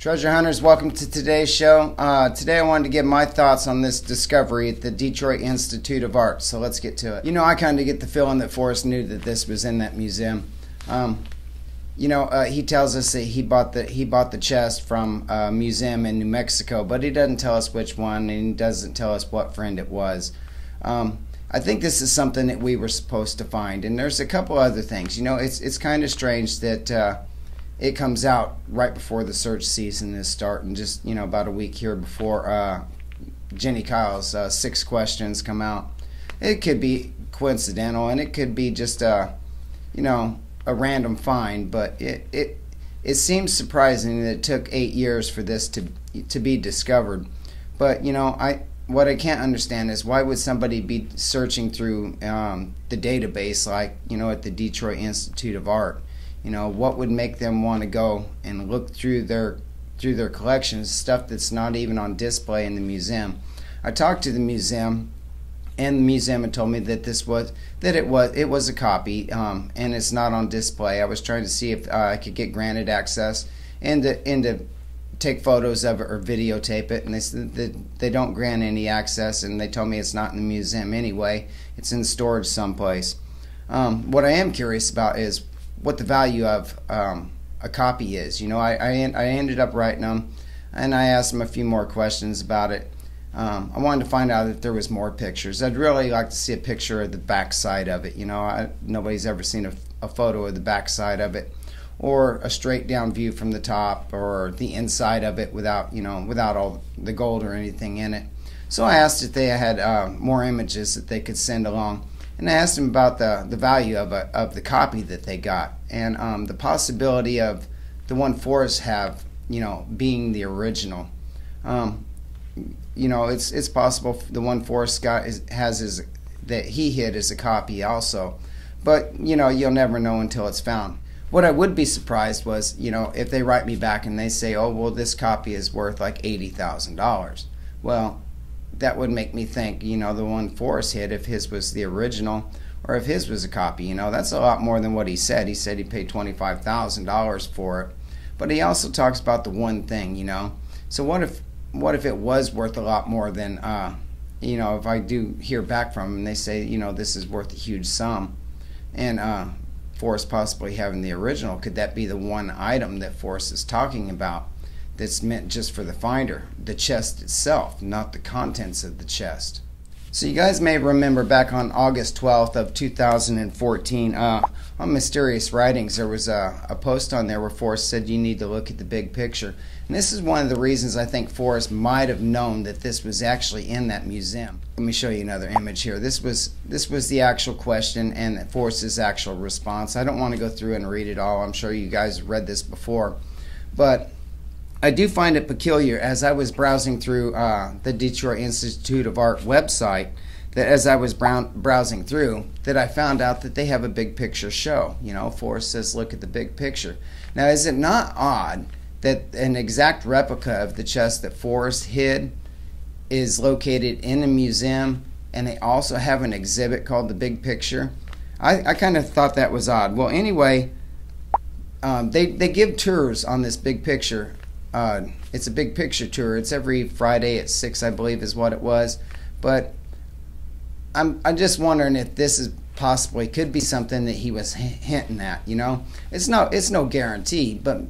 Treasure hunters, welcome to today's show. Today I wanted to give my thoughts on this discovery at the Detroit Institute of Art. So let's get to it. You know, I kind of get the feeling that Forrest knew that this was in that museum. He tells us that he bought the chest from a museum in New Mexico, but he doesn't tell us which one, and he doesn't tell us what friend it was. I think this is something that we were supposed to find, and there's a couple other things. You know, it's kind of strange that it comes out right before the search season is starting, just, you know, about a week here before Jenny Kyle's 6 questions come out. It could be coincidental, and it could be just a random find, but it seems surprising that it took 8 years for this to be discovered. But you know, what I can't understand is why would somebody be searching through the database, like, you know, at the Detroit Institute of Art? You know, what would make them want to go and look through their collections, stuff that's not even on display in the museum? I talked to the museum, and the museum had told me that it was a copy, and it's not on display. I was trying to see if I could get granted access and to take photos of it or videotape it, and they said that they don't grant any access, and they told me it's not in the museum anyway. It's in storage someplace. What I am curious about is what the value of a copy is. You know, I ended up writing them, and I asked them a few more questions about it. I wanted to find out if there was more pictures. I'd really like to see a picture of the back side of it. You know, nobody's ever seen a photo of the back side of it, or a straight down view from the top, or the inside of it without all the gold or anything in it. So I asked if they had more images that they could send along. And I asked them about the value of the copy that they got, and the possibility of the one Forrest have, you know, being the original. You know, it's possible the one Forrest got that he hid as a copy also, but you know, you'll never know until it's found. What I would be surprised was, you know, if they write me back and they say, oh well, this copy is worth like $80,000. Well, that would make me think, you know, the one Forrest hid, if his was the original or if his was a copy, you know, that's a lot more than what he said. He said he paid $25,000 for it, but he also talks about the one thing, you know. So what if it was worth a lot more than, you know, if I do hear back from him and they say, you know, this is worth a huge sum, and Forrest possibly having the original, could that be the one item that Forrest is talking about that's meant just for the finder, the chest itself, not the contents of the chest? So you guys may remember back on August 12th of 2014, on Mysterious Writings, there was a post on there where Forrest said you need to look at the big picture. And this is one of the reasons I think Forrest might have known that this was actually in that museum. Let me show you another image here. This was the actual question and Forrest's actual response. I don't want to go through and read it all. I'm sure you guys have read this before. But I do find it peculiar, as I was browsing through the Detroit Institute of Art website, that as I was browsing through, that I found out that they have a big picture show. You know, Forrest says, look at the big picture. Now, is it not odd that an exact replica of the chest that Forrest hid is located in a museum, and they also have an exhibit called the Big Picture? I kind of thought that was odd. Well, anyway, they give tours on this Big Picture. It's a big picture tour. It's every Friday at 6, I believe, is what it was. But I'm just wondering if this is possibly could be something that he was hinting at. You know, it's no guarantee, but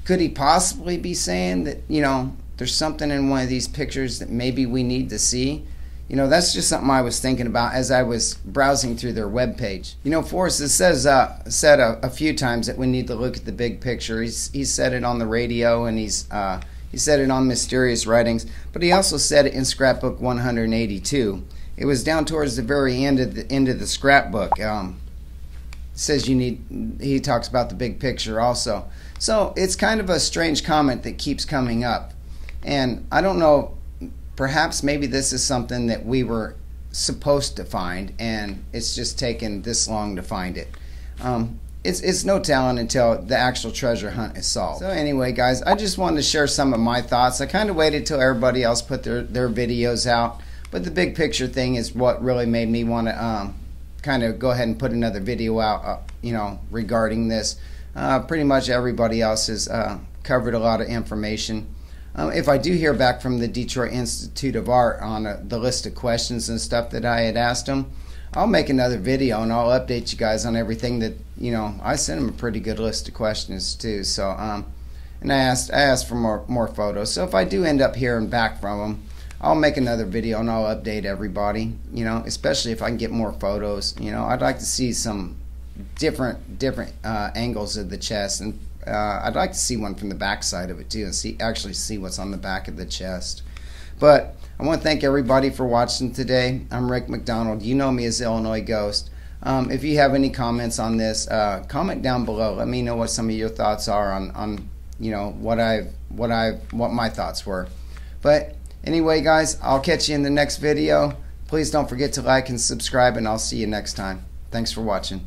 could he possibly be saying that, you know, there's something in one of these pictures that maybe we need to see? You know, that's just something I was thinking about as I was browsing through their webpage. You know, Forrest said a few times that we need to look at the big picture. He's said it on the radio, and he said it on Mysterious Writings, but he also said it in Scrapbook 182. It was down towards the very end of the scrapbook. Says he talks about the big picture also. So it's kind of a strange comment that keeps coming up, and I don't know. Perhaps maybe this is something that we were supposed to find, and it's just taken this long to find it. It's no telling until the actual treasure hunt is solved. So anyway, guys, I just wanted to share some of my thoughts. I kind of waited till everybody else put their videos out, but the big picture thing is what really made me want to kind of go ahead and put another video out, you know, regarding this. Pretty much everybody else has covered a lot of information. If I do hear back from the Detroit Institute of Art on the list of questions and stuff that I had asked them, I'll make another video and I'll update you guys on everything that, I sent them a pretty good list of questions too. So, and I asked for more photos. So if I do end up hearing back from them, I'll make another video and I'll update everybody, especially if I can get more photos. I'd like to see some different angles of the chest, and I'd like to see one from the back side of it too, and actually see what's on the back of the chest. But I want to thank everybody for watching today. I'm Rick McDonald. You know me as Illinois Ghost. If you have any comments on this, comment down below. Let me know what some of your thoughts are on what my thoughts were. But anyway, guys, I'll catch you in the next video. Please don't forget to like and subscribe, and I'll see you next time. Thanks for watching.